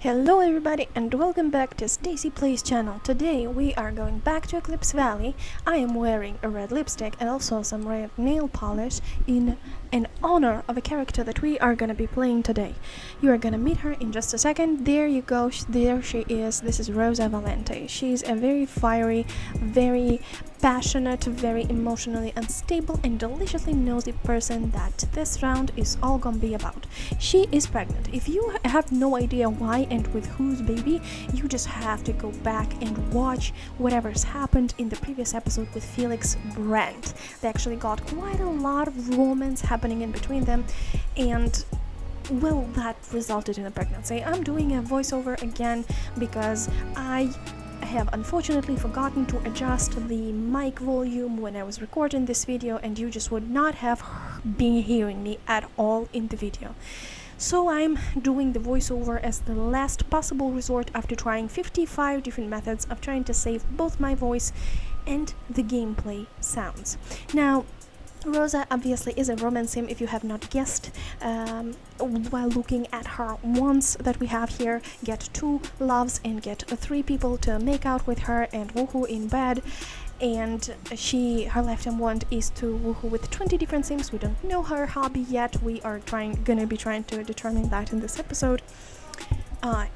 Hello everybody and welcome back to Stacy Plays channel. Today we are going back to Eclipse Valley. I am wearing a red lipstick and also some red nail polish in honor of a character that we are gonna be playing today. You are gonna meet her in just a second. There you go, there she is. This is Rosa Valente. She's a very fiery, very passionate, very emotionally unstable and deliciously nosy person that this round is all gonna be about. She is pregnant. If you have no idea why and with whose baby, you just have to go back and watch whatever's happened in the previous episode with Felix Brandt. They actually got quite a lot of romance happening in between them, and well, that resulted in a pregnancy. I'm doing a voiceover again because I have unfortunately forgotten to adjust the mic volume when I was recording this video, and you just would not have been hearing me at all in the video. So I'm doing the voiceover as the last possible resort after trying 55 different methods of trying to save both my voice and the gameplay sounds. Now, Rosa obviously is a romance sim, if you have not guessed, while looking at her wands that we have here. Get 2 loves and get 3 people to make out with her and woohoo in bed. And her lifetime wand is to woohoo with 20 different sims. We don't know her hobby yet. We are gonna be trying to determine that in this episode.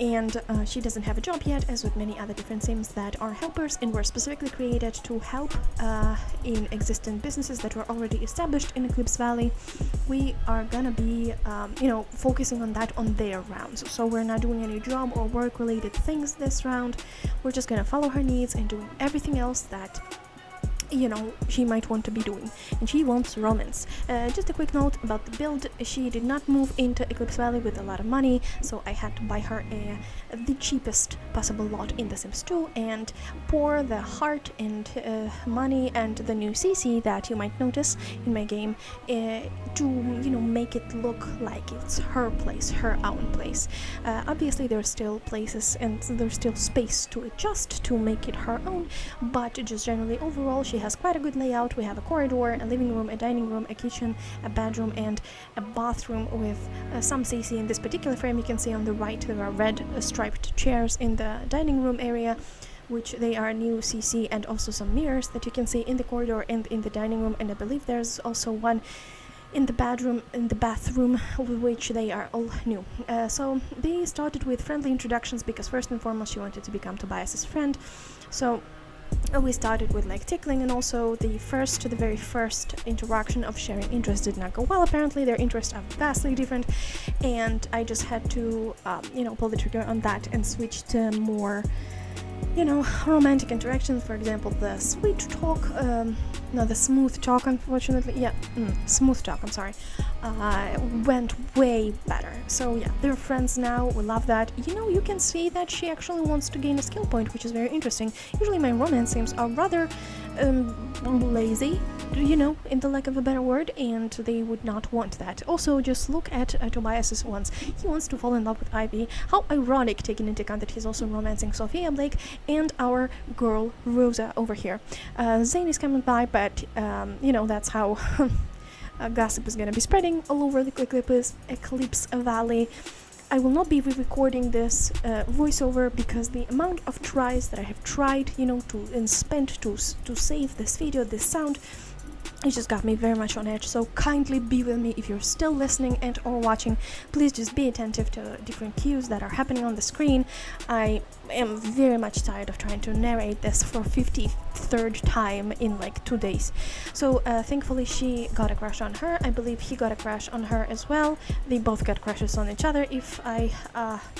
And she doesn't have a job yet, as with many other different sims that are helpers and were specifically created to help in existing businesses that were already established in Eclipse Valley. We are gonna be, focusing on that on their rounds. So we're not doing any job or work-related things this round. We're just gonna follow her needs and do everything else that she might want to be doing, and she wants romance. Just a quick note about the build: she did not move into Eclipse Valley with a lot of money, so I had to buy her the cheapest possible lot in The Sims 2 and pour the heart and money and the new CC that you might notice in my game to make it look like it's her place, her own place. Obviously there's still places and there's still space to adjust to make it her own, but just generally overall she has quite a good layout. We have a corridor, a living room, a dining room, a kitchen, a bedroom, and a bathroom with some CC. In this particular frame you can see on the right there are red striped chairs in the dining room area, which they are new CC, and also some mirrors that you can see in the corridor and in the dining room, and I believe there's also one in the bathroom, which they are all new. So they started with friendly introductions because first and foremost she wanted to become Tobias's friend. So we started with tickling, and also the very first interaction of sharing interests did not go well. Apparently their interests are vastly different, and I just had to pull the trigger on that and switch to more romantic interactions. For example, the smooth talk, unfortunately, smooth talk, I'm sorry, went way better. So yeah, they're friends now. We love that. You can see that she actually wants to gain a skill point, which is very interesting. Usually my romance sims are rather lazy, in the lack of a better word, and they would not want that. Also, just look at Tobias's ones. He wants to fall in love with Ivy. How ironic, taking into account that he's also romancing Sophia Blake and our girl Rosa over here. Zane is coming by, but that's how gossip is gonna be spreading all over the Eclipse Valley. I will not be re-recording this voiceover because the amount of tries that I have tried, and spent to save this video, this sound, it just got me very much on edge. So kindly be with me if you're still listening and or watching. Please just be attentive to different cues that are happening on the screen. I am very much tired of trying to narrate this for 53rd time in 2 days. So thankfully she got a crush on her. I believe he got a crush on her as well. They both got crushes on each other. If I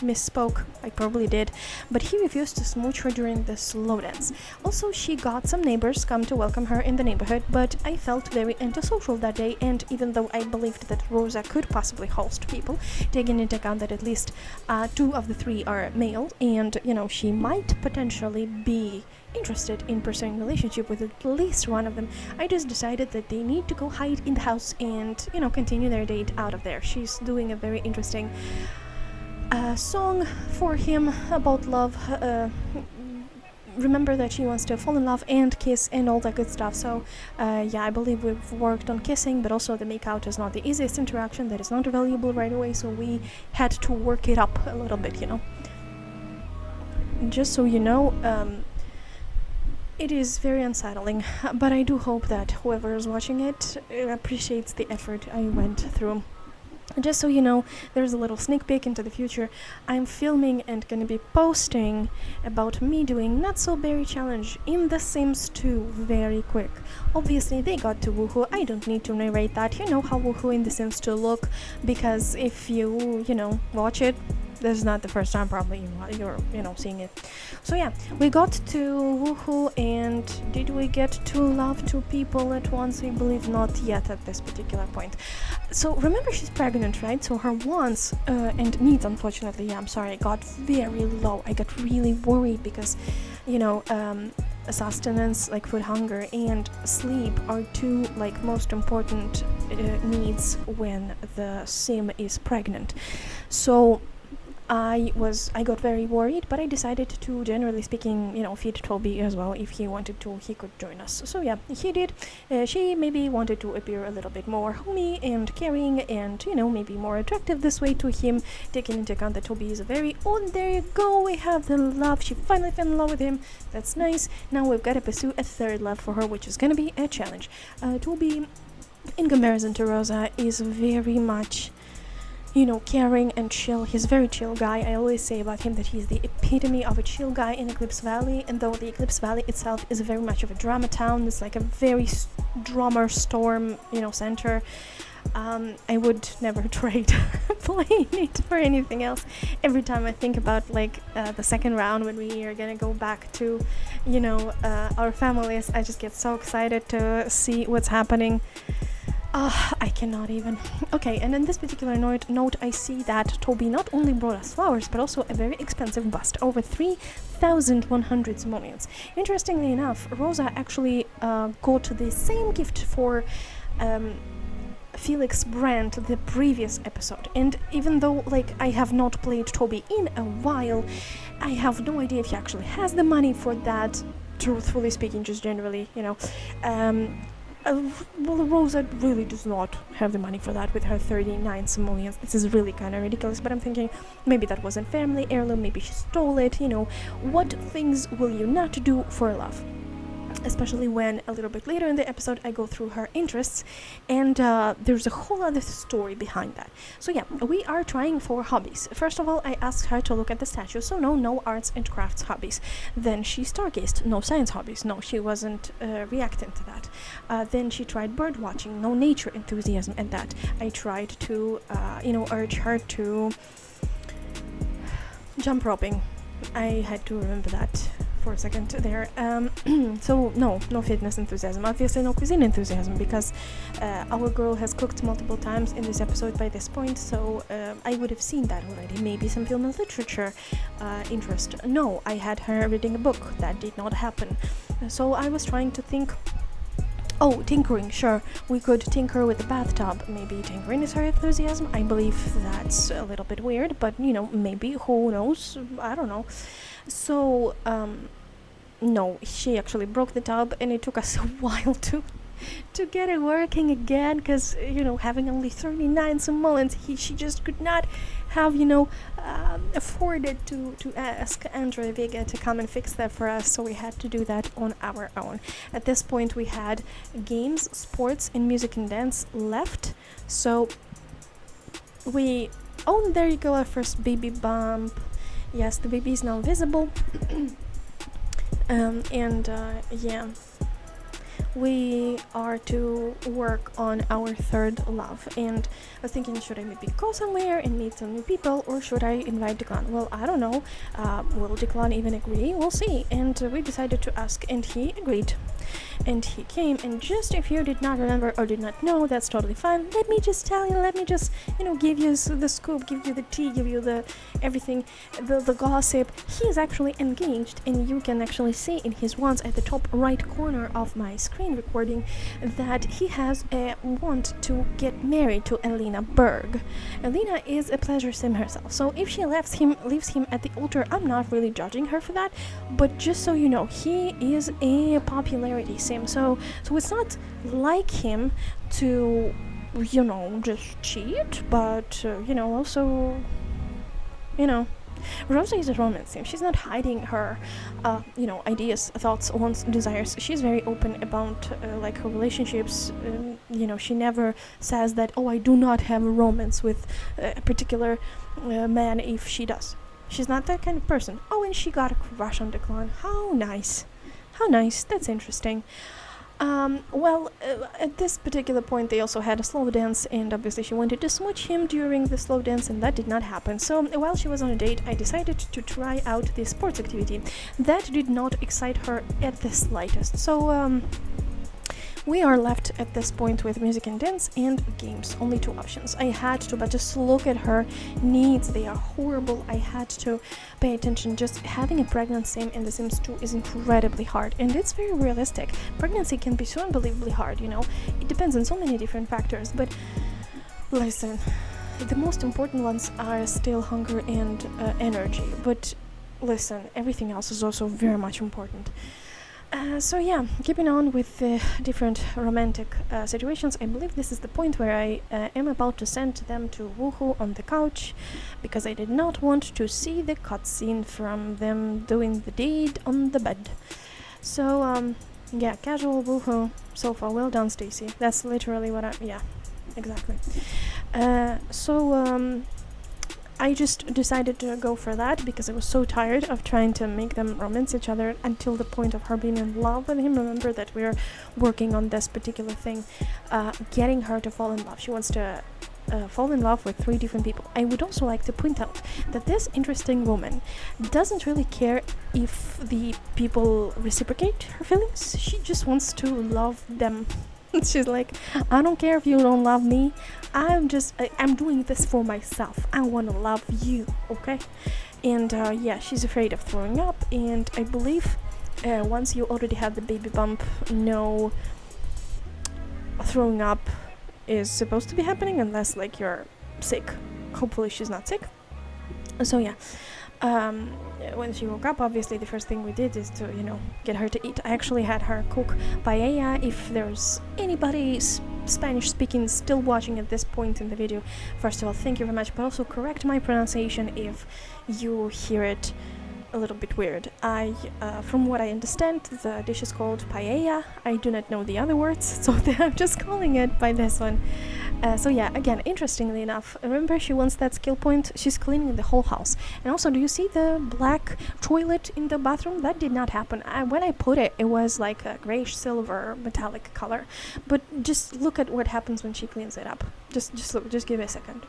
misspoke, I probably did, but he refused to smooch her during the slow dance. Also, she got some neighbors come to welcome her in the neighborhood, but I felt very antisocial that day, and even though I believed that Rosa could possibly host people, taking into account that at least 2 of the 3 are male, and she might potentially be interested in pursuing a relationship with at least one of them, I just decided that they need to go hide in the house and continue their date out of there. She's doing a very interesting song for him about love. Remember that she wants to fall in love and kiss and all that good stuff. So I believe we've worked on kissing, but also the make-out is not the easiest interaction. That is not available right away, so we had to work it up a little bit, just so you know, it is very unsettling, but I do hope that whoever is watching it appreciates the effort I went through. Just so you know, there's a little sneak peek into the future. I'm filming and gonna be posting about me doing Not So Berry Challenge in The Sims 2 very quick. Obviously, they got to woohoo. I don't need to narrate that. You know how woohoo in The Sims 2 look, because if you watch it, this is not the first time probably you're seeing it. So yeah, we got to woohoo, and did we get to love two people at once? I believe not yet at this particular point. So remember, she's pregnant, right? So her wants and needs, unfortunately, I'm sorry, got very low. I got really worried because sustenance, like food hunger, and sleep are two most important needs when the sim is pregnant. So I got very worried, but I decided to, generally speaking, feed Toby as well. If he wanted to, he could join us. So yeah, he did. She maybe wanted to appear a little bit more homey and caring and, maybe more attractive this way to him, taking into account that Toby is a very, there you go, we have the love. She finally fell in love with him. That's nice. Now we've got to pursue a third love for her, which is going to be a challenge. Toby, in comparison to Rosa, is very much caring and chill. He's a very chill guy. I always say about him that he's the epitome of a chill guy in Eclipse Valley, and though the Eclipse Valley itself is very much of a drama town, it's like a very drama storm, center, I would never trade playing it for anything else. Every time I think about the second round when we are gonna go back to our families, I just get so excited to see what's happening. I cannot even. Okay, and in this particular note, I see that Toby not only brought us flowers, but also a very expensive bust, over 3,100 simoleons. Interestingly enough, Rosa actually got the same gift for Felix Brandt the previous episode, and even though I have not played Toby in a while, I have no idea if he actually has the money for that, truthfully speaking, just generally, well, Rosa really does not have the money for that with her 39 simoleons. This is really kind of ridiculous, but I'm thinking maybe that wasn't family heirloom, maybe she stole it, What things will you not do for love? Especially when a little bit later in the episode I go through her interests, and there's a whole other story behind that. So yeah, we are trying for hobbies. First of all, I asked her to look at the statue, so no arts and crafts hobbies. Then she stargazed, no science hobbies, no, she wasn't reacting to that. Then she tried bird watching, no nature enthusiasm at that. I tried to urge her to jump roping. I had to remember that for a second there. So no fitness enthusiasm, obviously no cuisine enthusiasm, because our girl has cooked multiple times in this episode by this point, so I would have seen that already. Maybe some film and literature interest. No, I had her reading a book. That did not happen. So I was trying to think, tinkering, sure, we could tinker with the bathtub. Maybe tinkering is her enthusiasm. I believe that's a little bit weird, but maybe, who knows, I don't know. So no, she actually broke the tub, and it took us a while to get it working again, because having only 39 simoleons, she just could not have afforded to ask Andre Vega to come and fix that for us, so we had to do that on our own. At this point we had games, sports, and music and dance left, so there you go, our first baby bump. Yes, the baby is now visible. Yeah, we are to work on our third love, and I was thinking, should I maybe go somewhere and meet some new people, or should I invite Declan? Well, I don't know. Will Declan even agree? We'll see. And we decided to ask, and he agreed. And he came, and just if you did not remember or did not know, that's totally fine. Let me just tell you, give you the scoop, give you the tea, give you the everything, the gossip. He is actually engaged, and you can actually see in his wants at the top right corner of my screen recording that he has a want to get married to Elena Berg. Elena is a pleasure sim herself, so if she leaves him at the altar, I'm not really judging her for that, but just so you know, he is a popularity sim, so it's not like him to just cheat, but also Rosa is a romance sim. She's not hiding her, ideas, thoughts, wants, desires. She's very open about like her relationships. She never says that, oh, I do not have a romance with a particular man if she does. She's not that kind of person. Oh, and she got a crush on Declan. How nice. How nice. That's interesting. At this particular point they also had a slow dance, and obviously she wanted to smooch him during the slow dance, and that did not happen. So while she was on a date, I decided to try out this sports activity. That did not excite her at the slightest. So we are left at this point with music and dance and games. Only two options. I had to, but just look at her needs. They are horrible. I had to pay attention. Just having a pregnancy in The Sims 2 is incredibly hard, and it's very realistic. Pregnancy can be so unbelievably hard, It depends on so many different factors, but listen, the most important ones are still hunger and energy. But listen, everything else is also very much important. Keeping on with the different romantic situations, I believe this is the point where I am about to send them to woohoo on the couch, because I did not want to see the cutscene from them doing the deed on the bed. So, casual woohoo. So far, well done, Stacy. That's literally what exactly. I just decided to go for that because I was so tired of trying to make them romance each other until the point of her being in love with him. Remember that we're working on this particular thing, getting her to fall in love. She wants to fall in love with 3 different people. I would also like to point out that this interesting woman doesn't really care if the people reciprocate her feelings. She just wants to love them. She's like, I don't care if you don't love me. I'm doing this for myself. I want to love you, okay? And she's afraid of throwing up, and I believe once you already have the baby bump, no throwing up is supposed to be happening unless like you're sick. Hopefully she's not sick. So when she woke up, obviously the first thing we did is to get her to eat. I actually had her cook paella. If there's anybody Spanish speaking still watching at this point in the video, first of all, thank you very much, but also correct my pronunciation if you hear it a little bit weird. From what I understand, the dish is called paella. I do not know the other words, so I'm just calling it by this one. Again, interestingly enough, remember she wants that skill point. She's cleaning the whole house. And also, do you see the black toilet in the bathroom? That did not happen. When I put it, it was like a grayish silver metallic color. But just look at what happens when she cleans it up. Just look. Just give me a second.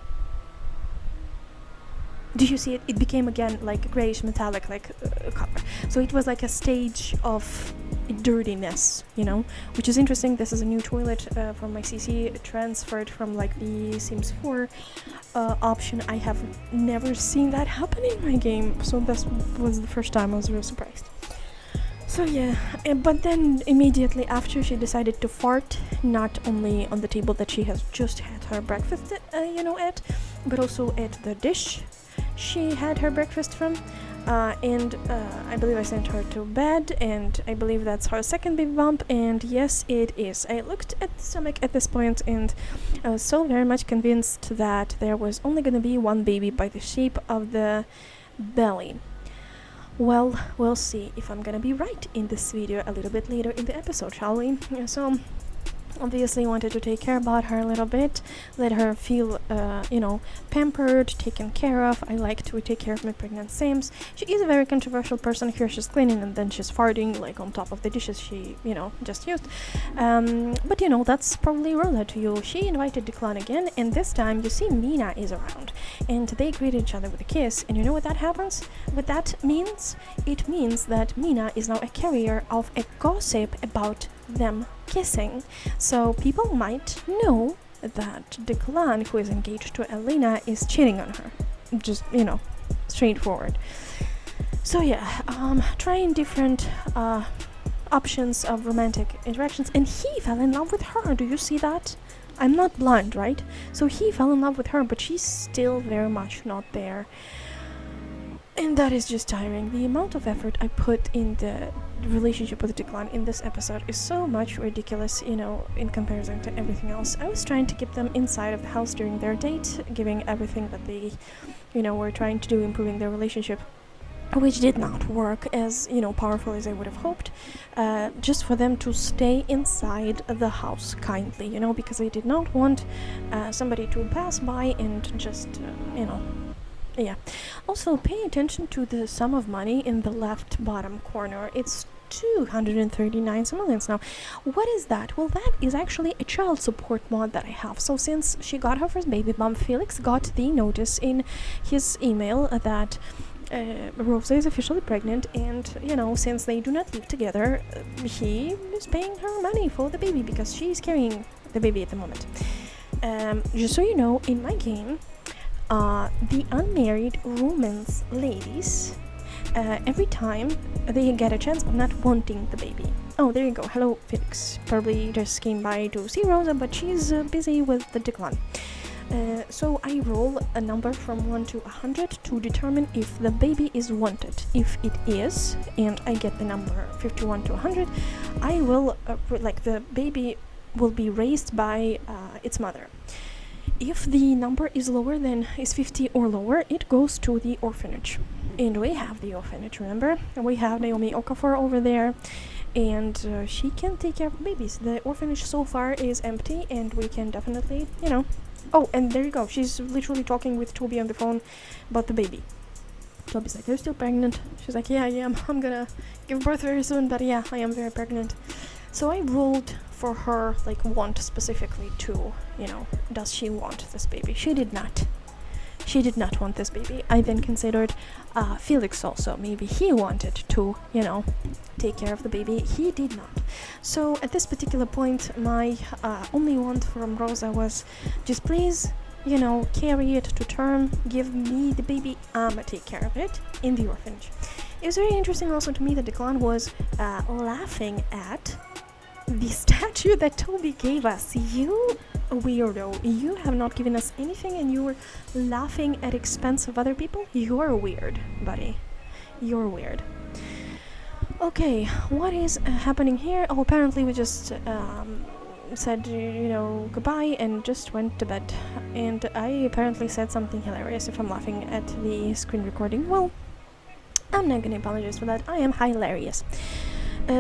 Do you see it? It became again like grayish metallic, like color. So it was like a stage of dirtiness, which is interesting. This is a new toilet from my CC, transferred from like the Sims 4 option. I have never seen that happen in my game, so this was the first time I was really surprised. So but then immediately after, she decided to fart, not only on the table that she has just had her breakfast at, but also at the dish she had her breakfast from, and I believe I sent her to bed, and I believe that's her second baby bump, and yes, it is. I looked at the stomach at this point, and I was so very much convinced that there was only going to be one baby by the shape of the belly. Well, we'll see if I'm gonna be right in this video a little bit later in the episode, shall we? So obviously wanted to take care about her a little bit, let her feel pampered, taken care of. I like to take care of my pregnant Sims. She is a very controversial person. Here she's cleaning and then she's farting like on top of the dishes she just used, but that's probably Rosa to you. She invited Declan again, and this time you see Mina is around, and they greet each other with a kiss. And you know what that happens? What that means? It means that Mina is now a carrier of a gossip about them kissing. So people might know that Declan, who is engaged to Elena, is cheating on her. Just, straightforward. So trying different options of romantic interactions, and he fell in love with her. Do you see that? I'm not blind, right? So he fell in love with her, but she's still very much not there. And that is just tiring. The amount of effort I put in the relationship with Declan in this episode is so much ridiculous, in comparison to everything else. I was trying to keep them inside of the house during their date, giving everything that they were trying to do, improving their relationship, which did not work as, powerful as I would have hoped, just for them to stay inside the house kindly, because they did not want somebody to pass by and just, yeah. Also, pay attention to the sum of money in the left bottom corner. It's 239 simoleons now. What is that? Well, that is actually a child support mod that I have. So since she got her first baby bump, Felix got the notice in his email that Rosa is officially pregnant, and since they do not live together, he is paying her money for the baby because she's carrying the baby at the moment. Just so you know, in my game, the unmarried romance ladies, every time they get a chance of not wanting the baby. Oh, there you go. Hello, Felix. Probably just came by to see Rosa, but she's busy with the Declan. So I roll a number from 1 to 100 to determine if the baby is wanted. If it is, and I get the number 51 to 100, I will, the baby will be raised by its mother. If the number is lower than is 50 or lower, it goes to the orphanage. And we have the orphanage, remember? We have Naomi Okafor over there, and she can take care of babies. The orphanage so far is empty, and we can definitely, Oh, and there you go. She's literally talking with Toby on the phone about the baby. Toby's like, "You're still pregnant?" She's like, "Yeah, I am. I'm gonna give birth very soon, but yeah, I am very pregnant." So I rolled for her, want specifically to, does she want this baby? She did not. She did not want this baby. I then considered Felix also. Maybe he wanted to, take care of the baby. He did not. So at this particular point, my only want from Rosa was, just please, carry it to term. Give me the baby. I'ma take care of it in the orphanage. It was very interesting also to me that Declan was laughing at the statue that Toby gave us. You weirdo. You have not given us anything and you were laughing at expense of other people? You're weird, buddy. You're weird. Okay, what is happening here? Oh, apparently we just said, goodbye and just went to bed. And I apparently said something hilarious. If I'm laughing at the screen recording, well, I'm not gonna apologize for that. I am hilarious.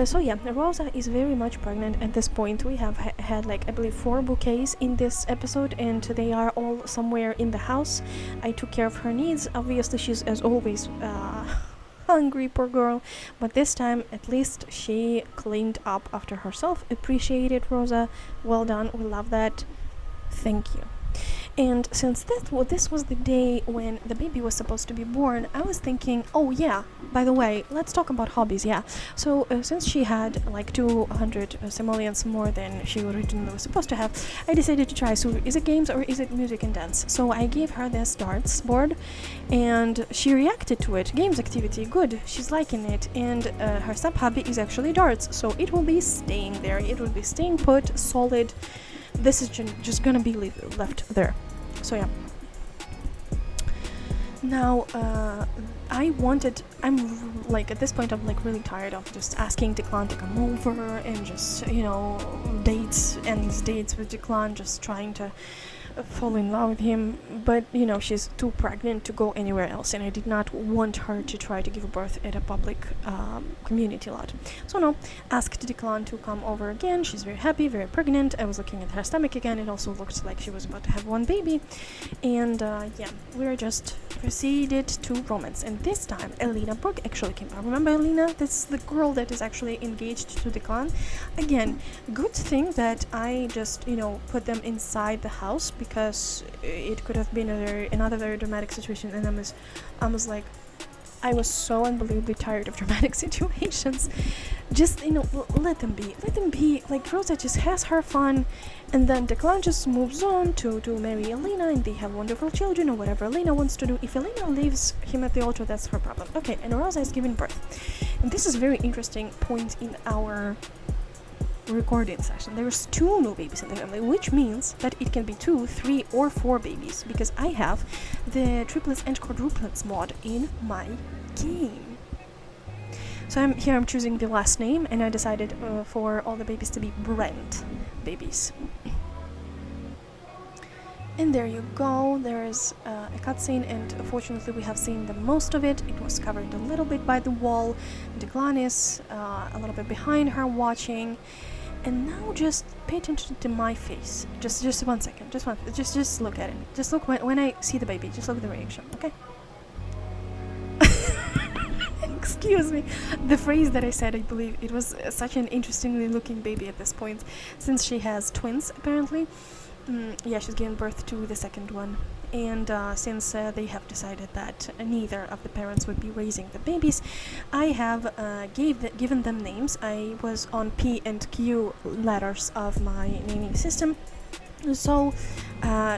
So yeah, Rosa is very much pregnant at this point. We have had I believe 4 bouquets in this episode, and they are all somewhere in the house. I took care of her needs. Obviously she's as always hungry, poor girl, but this time at least she cleaned up after herself. Appreciate it, Rosa. Well done. We love that. Thank you. And since this was the day when the baby was supposed to be born, I was thinking, oh yeah, by the way, let's talk about hobbies, yeah. So since she had 200 simoleons more than she originally was supposed to have, I decided to try, so is it games or is it music and dance? So I gave her this darts board, and she reacted to it. Games activity, good, she's liking it, and her sub-hobby is actually darts, so it will be staying there, it will be staying put, solid. This is just gonna be left there. So yeah. Now, I'm at this point I'm really tired of just asking Declan to come over and just, dates with Declan, just trying to fall in love with him, but she's too pregnant to go anywhere else, and I did not want her to try to give birth at a public community lot. So no, asked Declan to come over again. She's very happy, very pregnant. I was looking at her stomach again. It also looked like she was about to have one baby, and yeah, we're just proceeded to romance. And this time Elena Brooke actually came out. Remember Elena? That's the girl that is actually engaged to Declan. Again, good thing that I just put them inside the house, because it could have been another very dramatic situation, and I was so unbelievably tired of dramatic situations. Just let them be. Rosa just has her fun, and then Declan just moves on to marry Elena, and they have wonderful children, or whatever Elena wants to do. If Elena leaves him at the altar, that's her problem. Okay, and Rosa is giving birth, and this is a very interesting point in our recording session. There's 2 new babies in the family, which means that it can be 2, 3, or 4 babies, because I have the triplets and quadruplets mod in my game. So I'm choosing the last name, and I decided for all the babies to be Brent babies. And there you go, there is a cutscene, and unfortunately we have seen the most of it. It was covered a little bit by the wall. Declan is a little bit behind her watching. And now just pay attention to my face. Just 1 second. Just look at it. Just look when I see the baby. Just look at the reaction, okay? Excuse me. The phrase that I said, I believe it was such an interestingly looking baby at this point, since she has twins apparently. Yeah, she's given birth to the second one, and since they have decided that neither of the parents would be raising the babies, I have given them names. I was on P and Q letters of my naming system. So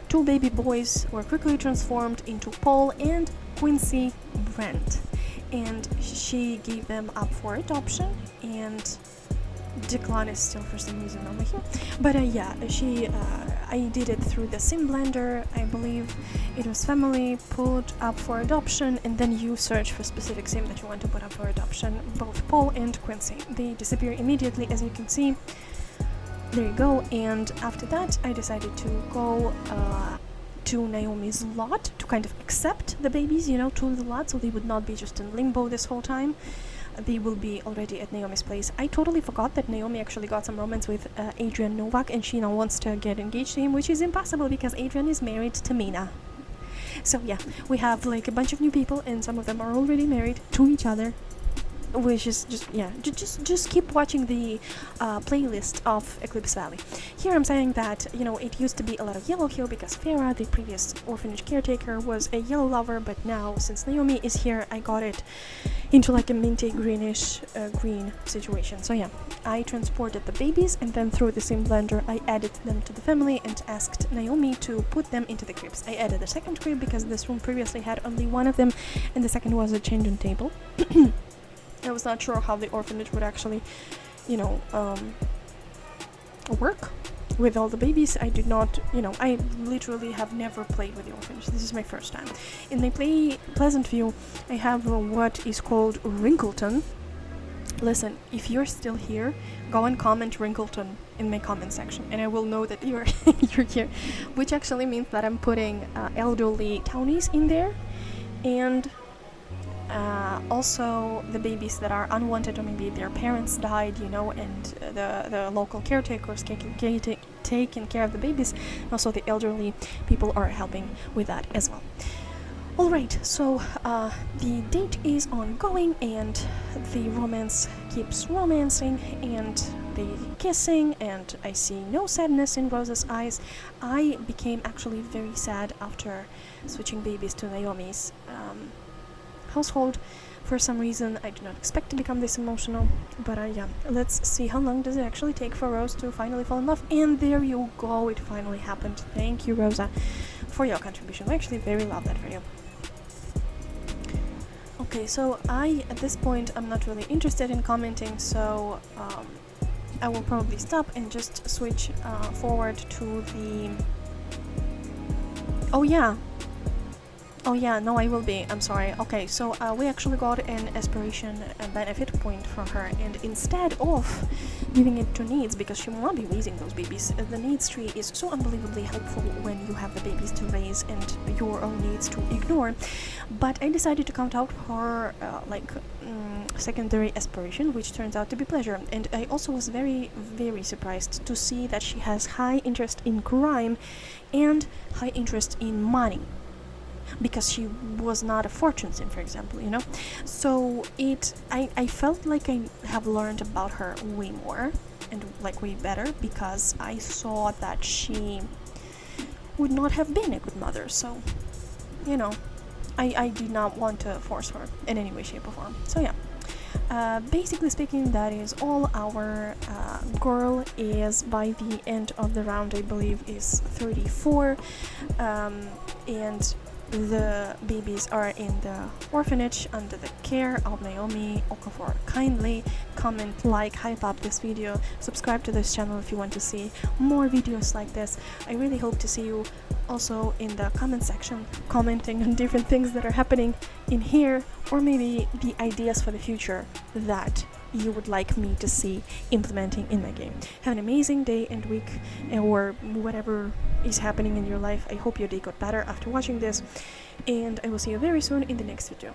2 baby boys were quickly transformed into Paul and Quincy Brent, and she gave them up for adoption, and Declan is still for some reason over here, but yeah, I did it through the sim blender. I believe it was family, put up for adoption, and then you search for specific sim that you want to put up for adoption. Both Paul and Quincy, they disappear immediately, as you can see. There you go. And after that I decided to go to Naomi's lot to kind of accept the babies, you know, to the lot, so they would not be just in limbo this whole time. They will be already at Naomi's place. I totally forgot that Naomi actually got some romance with Adrian Novak, and she now wants to get engaged to him, which is impossible because Adrian is married to Mina. So yeah, we have like a bunch of new people, and some of them are already married to each other, which is just keep watching the playlist of Eclipse Valley. Here I'm saying that, you know, it used to be a lot of yellow here because Farah, the previous orphanage caretaker, was a yellow lover, but now since Naomi is here, I got it into like a minty greenish green situation. So yeah, I transported the babies, and then through the sim blender I added them to the family and asked Naomi to put them into the cribs. I added a second crib because this room previously had only one of them, and the second was a changing table. I was not sure how the orphanage would actually, you know, work with all the babies. I did not, you know, I literally have never played with the orphanage. This is my first time. In my Pleasant View, I have what is called Wrinkleton. Listen, if you're still here, go and comment Wrinkleton in my comment section, and I will know that you're you're here, which actually means that I'm putting elderly townies in there, and also the babies that are unwanted, or maybe their parents died, you know, and the local caretakers taking care of the babies. Also the elderly people are helping with that as well. Alright, so the date is ongoing, and the romance keeps romancing, and they kissing, and I see no sadness in Rosa's eyes. I became actually very sad after switching babies to Naomi's household. For some reason I did not expect to become this emotional, but yeah, let's see how long does it actually take for Rose to finally fall in love. And there you go, it finally happened. Thank you, Rosa, for your contribution. I actually very love that for you. Okay, so at this point I'm not really interested in commenting, so I will probably stop and just switch forward to the Oh yeah, no, I will be. I'm sorry. Okay, so we actually got an aspiration benefit point from her, and instead of giving it to needs, because she will not be raising those babies, the needs tree is so unbelievably helpful when you have the babies to raise and your own needs to ignore. But I decided to count out her secondary aspiration, which turns out to be pleasure. And I also was very, very surprised to see that she has high interest in crime and high interest in money, because she was not a fortune sim, for example, you know. So I felt like I have learned about her way more and like way better, because I saw that she would not have been a good mother. So, you know, I did not want to force her in any way, shape or form. So yeah, basically speaking, that is all. Our girl is, by the end of the round, I believe is 34, and the babies are in the orphanage under the care of Naomi Okafor. Kindly comment, like, hype up this video, subscribe to this channel if you want to see more videos like this. I really hope to see you also in the comment section, commenting on different things that are happening in here, or maybe the ideas for the future that you would like me to see implementing in my game. Have an amazing day and week, or whatever is happening in your life. I hope your day got better after watching this, and I will see you very soon in the next video.